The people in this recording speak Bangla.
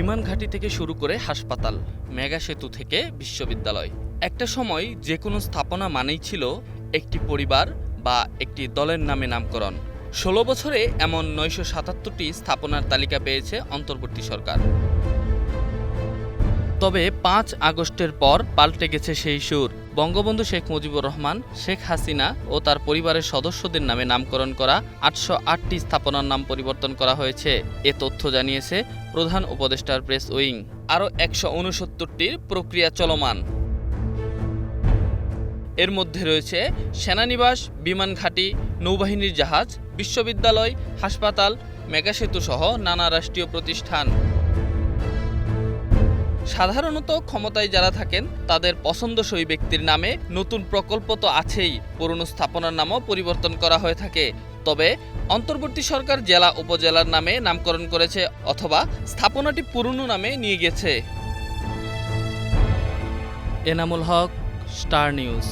বিমান ঘাঁটি থেকে শুরু করে হাসপাতাল, মেগা সেতু থেকে বিশ্ববিদ্যালয়, একটা সময় যে কোনো স্থাপনা মানেই ছিল একটি পরিবার বা একটি দলের নামে নামকরণ। ১৬ বছরে এমন ৯৭৭টি স্থাপনার তালিকা পেয়েছে অন্তর্বর্তী সরকার। তবে ৫ আগস্টের পর পাল্টে গেছে সেই সুর। বঙ্গবন্ধু শেখ মুজিবুর রহমান, শেখ হাসিনা ও তার পরিবারের সদস্যদের নামে নামকরণ করা ৮০৮টি স্থাপনার নাম পরিবর্তন করা হয়েছে। এ তথ্য জানিয়েছে প্রধান উপদেষ্টার প্রেস উইং। আরও ১৬৯টির প্রক্রিয়া চলমান। এর মধ্যে রয়েছে সেনানিবাস, বিমান ঘাঁটি, নৌবাহিনীর জাহাজ, বিশ্ববিদ্যালয়, হাসপাতাল, মেগাসেতু সহ নানা রাষ্ট্রীয় প্রতিষ্ঠান। সাধারণত ক্ষমতায় যারা থাকেন তাদের পছন্দসই ব্যক্তির নামে নতুন প্রকল্প তো আছেই, পুরনো স্থাপনার নামও পরিবর্তন করা হয়ে থাকে। তবে অন্তর্বর্তী সরকার জেলা উপজেলার নামে নামকরণ করেছে অথবা স্থাপনাটি পুরনো নামে নিয়ে গেছে। Enamul Haque, star news.